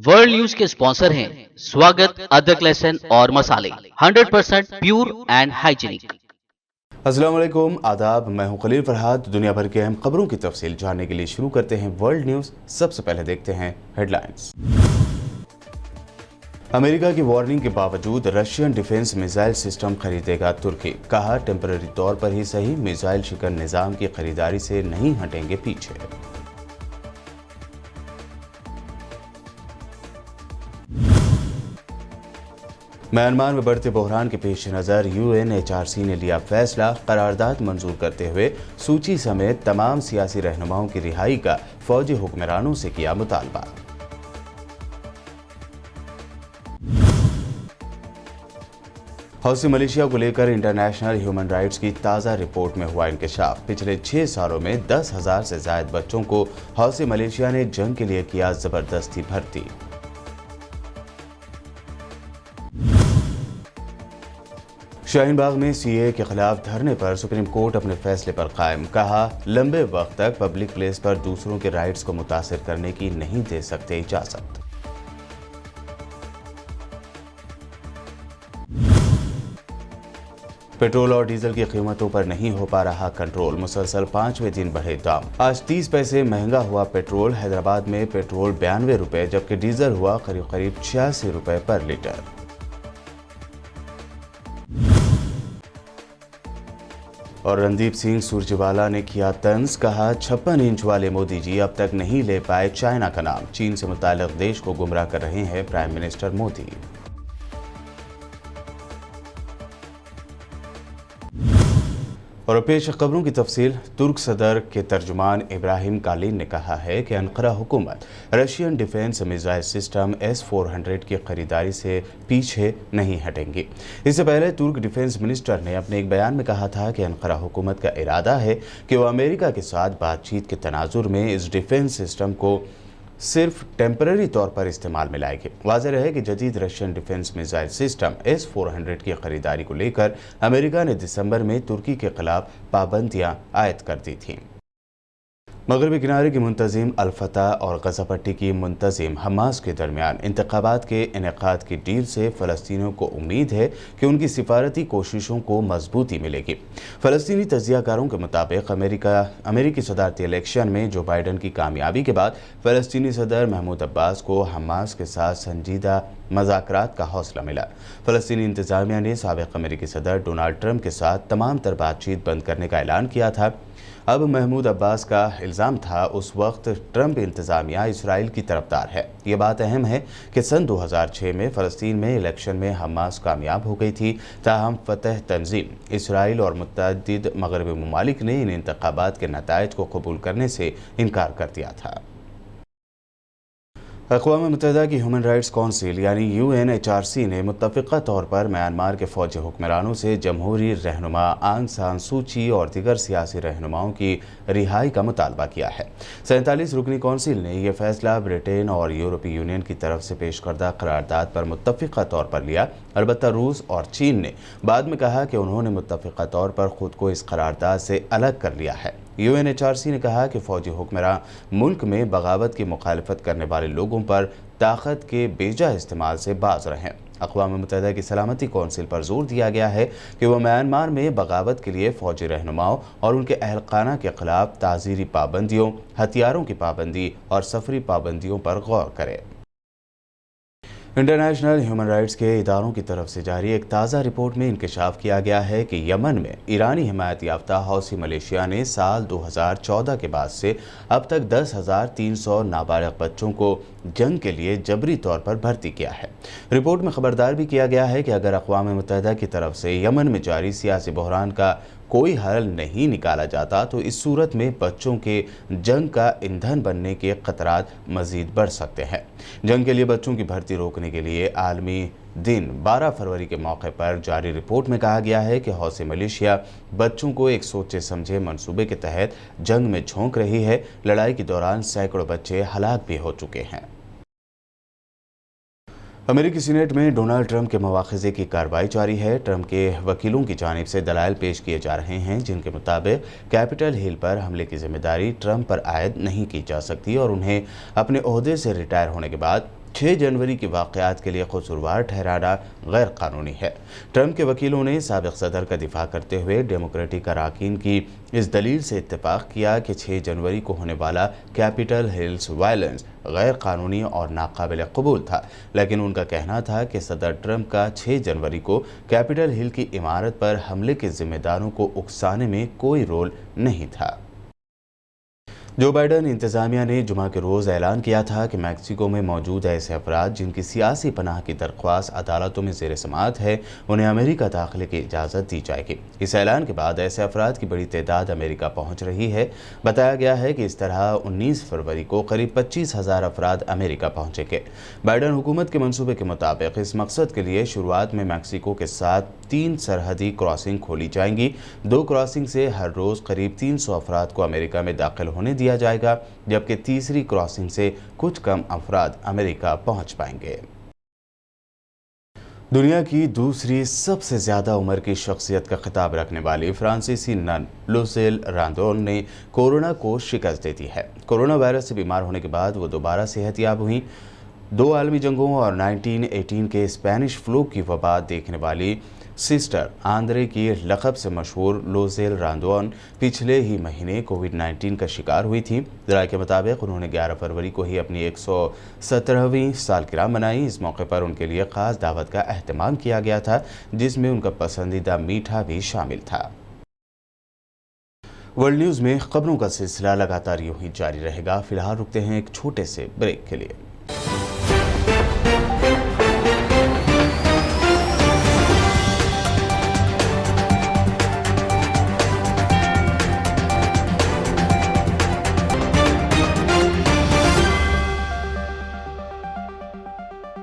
World news के sponsor हैं स्वागत, अदरक, लहसुन और मसाले 100% प्योर एंड हाइजीनिक। अस्सलाम वालेकुम, आदाब। मैं हूं खलील फरहाद। दुनिया भर की अहम खबरों की तफसील जानने के लिए शुरू करते हैं वर्ल्ड न्यूज़। सबसे पहले देखते हैं हेडलाइंस। अमेरिका की वार्निंग के बावजूद रशियन डिफेंस मिसाइल सिस्टम खरीदेगा तुर्की। कहा, टेम्पररी तौर पर ही सही, मिसाइल शिकन निज़ाम की खरीदारी से नहीं हटेंगे पीछे। म्यांमार में बढ़ते बहरान के पेश नज़र UNHRC ने लिया फैसला। करारदाद मंजूर करते हुए सूची समेत तमाम सियासी रहनुमाओं की रिहाई का फौजी हुक्मरानों से किया मुतालबा। हौसी मलेशिया को लेकर इंटरनेशनल ह्यूमन राइट्स की ताज़ा रिपोर्ट में हुआ इंकशाफ। पिछले 6 सालों में 10,000 से ज़ायद बच्चों को हौसी मलेशिया ने जंग के लिए किया ज़बरदस्ती भर्ती। शाहीन बाग में CAA के खिलाफ धरने पर सुप्रीम कोर्ट अपने फैसले पर कायम। कहा, लंबे वक्त तक पब्लिक प्लेस पर दूसरों के राइट्स को मुतासिर करने की नहीं दे सकते इजाजत। पेट्रोल और डीजल की कीमतों पर नहीं हो पा रहा कंट्रोल। मुसलसल 5वें दिन बढ़े दाम। आज 30 पैसे महंगा हुआ पेट्रोल। हैदराबाद में पेट्रोल 92 रुपए जबकि डीजल हुआ करीब 86 रुपए पर लीटर। और रणदीप सिंह सुरजेवाला ने किया तंज। कहा, 56 इंच वाले मोदी जी अब तक नहीं ले पाए चाइना का नाम। चीन से मुताल्लिक देश को गुमराह कर रहे हैं प्राइम मिनिस्टर मोदी। और पेश खबरों की तफसील। तुर्क सदर के तर्जुमान इब्राहिम कालीन ने कहा है कि अनकरा हुकूमत Russian defence missile system S-400 की खरीदारी से पीछे नहीं हटेंगी। इससे पहले तुर्क डिफेंस मिनिस्टर ने अपने एक बयान में कहा था कि अनकरा हुकूमत का इरादा है कि वो अमेरिका के साथ बातचीत के तनाजुर में इस डिफेंस सिस्टम को सिर्फ टेम्पररी तौर पर इस्तेमाल में लाएगी। वाज़ेह रहे कि जदीद Russian defence missile system S-400 की खरीदारी को लेकर अमेरिका ने दिसंबर में तुर्की के खिलाफ पाबंदियां आयद कर दी थीं। मगरबी किनारे की मुंतजिम अल-फतह और गज़ा पट्टी की मुंतजिम हमास के दरमियान इंतखाबात के इनेकाद की डील से फ़लस्तीनियों को उम्मीद है कि उनकी सिफारती कोशिशों को मजबूती मिलेगी। फ़लस्तीनी तज्ज़ियाकारों के मुताबिक अमेरिकी सदारती इलेक्शन में जो बाइडन की कामयाबी के बाद फ़लस्तीनी सदर महमूद अब्बास को हमास के साथ संजीदा मज़ाकरात का हौसला मिला। फ़लस्तीनी इंतज़ामिया ने साबिक़ अमेरिकी सदर डोनाल्ड ट्रंप के साथ तमाम तर बातचीत बंद करने का ऐलान किया था। अब महमूद अब्बास का इल्ज़ाम था उस वक्त ट्रंप इंतज़ामिया इसराइल की तरफदार है। ये बात अहम है कि सन 2006 में फ़लस्तीन में इलेक्शन में हमास कामयाब हो गई थी। ताहम फ़तह तंजीम इसराइल और मुतअद्दिद मगरबी ममालिक ने इन इंतखाबात के नताइज को कबूल करने से इनकार कर दिया था। अक़वाम मुत्तहिदा की ह्यूमन राइट्स काउंसिल यानी UNHRC ने मुत्तफ़िक़ा तौर पर म्यांमार के फ़ौजी हुक्मरानों से जमहूरी रहनुमा आंग सान सूची और दीगर सियासी रहनुमाओं की रिहाई का मुतालबा किया है। 47 रुकनी काउंसिल ने यह फ़ैसला ब्रिटेन और यूरोपीय यूनियन की तरफ से पेश करदा करारदाद पर मुत्तफ़िक़ा तौर पर लिया। अलबत्ता रूस और चीन ने बाद में कहा कि उन्होंने मुत्तफ़िक़ा तौर पर ख़ुद को इस करारदाद से अलग कर लिया है। UNHRC ने कहा कि फ़ौजी हुक्मरान मुल्क में बगावत की मुखालफत करने वाले लोगों पर ताकत के बेजा इस्तेमाल से बाज रहें। अक़वाम मुत्तहिदा की सलामती कौंसिल पर जोर दिया गया है कि वह म्यांमार में बगावत के लिए फ़ौजी रहनुमाओं और उनके अहलखाना के खिलाफ ताज़ीरी पाबंदियों, हथियारों की पाबंदी और सफरी पाबंदियों पर गौर करे। इंटरनेशनल ह्यूमन राइट्स के इदारों की तरफ से जारी एक ताज़ा रिपोर्ट में इंकशाफ किया गया है कि यमन में ईरानी हिमायत याफ्ता हौसी मलेशिया ने साल 2014 के बाद से अब तक 10,300 नाबालिग बच्चों को जंग के लिए जबरी तौर पर भर्ती किया है। रिपोर्ट में खबरदार भी किया गया है कि अगर अक़वाम मुत्तहिदा की तरफ से यमन में जारी सियासी बहरान का कोई हल नहीं निकाला जाता तो इस सूरत में बच्चों के जंग का ईंधन बनने के खतरात मज़ीद बढ़ सकते हैं। जंग के लिए बच्चों की भर्ती रोकने के लिए आलमी दिन 12 फरवरी के मौके पर जारी रिपोर्ट में कहा गया है कि हौसी मलेशिया बच्चों को एक सोचे समझे मंसूबे के तहत जंग में झोंक रही है। लड़ाई के दौरान सैकड़ों बच्चे हलाक भी हो चुके हैं। अमेरिकी सीनेट में डोनाल्ड ट्रंप के मवाख़िज़े की कार्रवाई जारी है। ट्रंप के वकीलों की जानिब से दलाइल पेश किए जा रहे हैं जिनके मुताबिक कैपिटल हिल पर हमले की जिम्मेदारी ट्रंप पर आयद नहीं की जा सकती और उन्हें अपने ओहदे से रिटायर होने के बाद 6 जनवरी के वाक़यात के लिए कसूरवार ठहराना गैर कानूनी है। ट्रंप के वकीलों ने साबिक़ सदर का दिफा करते हुए डेमोक्रेटिक अरकान की इस दलील से इत्तेफाक किया कि 6 जनवरी को होने वाला कैपिटल हिल्स वायलेंस गैर कानूनी और नाकाबिल कबूल था, लेकिन उनका कहना था कि सदर ट्रंप का 6 जनवरी को कैपिटल हिल की इमारत पर हमले के जिम्मेदारों को उकसाने में कोई रोल नहीं था। जो बाइडन इंतज़ामिया ने जुमा के रोज़ ऐलान किया था कि मैक्सिको में मौजूद ऐसे अफराद जिनकी सियासी पनाह की दरख्वास्त अदालतों में ज़ेर समाअत है, उन्हें अमेरिका दाखिले की इजाज़त दी जाएगी। इस ऐलान के बाद ऐसे अफराद की बड़ी तादाद अमेरिका पहुँच रही है। बताया गया है कि इस तरह 19 फरवरी को करीब 25,000 अफराद अमेरिका पहुँचेंगे। बाइडन हुकूमत के मनसूबे के मुताबिक इस मकसद के लिए शुरुआत में मैक्सिको के साथ 3 सरहदी क्रॉसिंग खोली जाएंगी। 2 क्रॉसिंग से हर रोज़ करीब 300 अफराद को अमेरिका में दाखिल होने दिया जाएगा, जबकि तीसरी क्रॉसिंग से कुछ कम अफराद अमेरिका पहुंच पाएंगे। दुनिया की दूसरी सबसे ज़्यादा उम्र की शख्सियत का खिताब रखने वाली फ्रांसीसी नन लुसेल रांदोन ने कोरोना को शिकस्त दे दी है। कोरोना वायरस से बीमार होने के बाद वो दोबारा सेहतयाब हुई। 2 आलमी जंगों और 1918 के स्पेनिश फ्लू की वबा देखने वाली सिस्टर आंद्रे की लक़ब से मशहूर लुसेल रांदोन पिछले ही महीने कोविड-19 का शिकार हुई थी। ज़राए के मुताबिक उन्होंने 11 फरवरी को ही अपनी 117वीं सालगिरह मनाई। इस मौके पर उनके लिए ख़ास दावत का अहतमाम किया गया था, जिसमें उनका पसंदीदा मीठा भी शामिल था। वर्ल्ड न्यूज़ में खबरों का सिलसिला लगातार यूं ही जारी रहेगा। फिलहाल रुकते हैं एक छोटे से ब्रेक के लिए।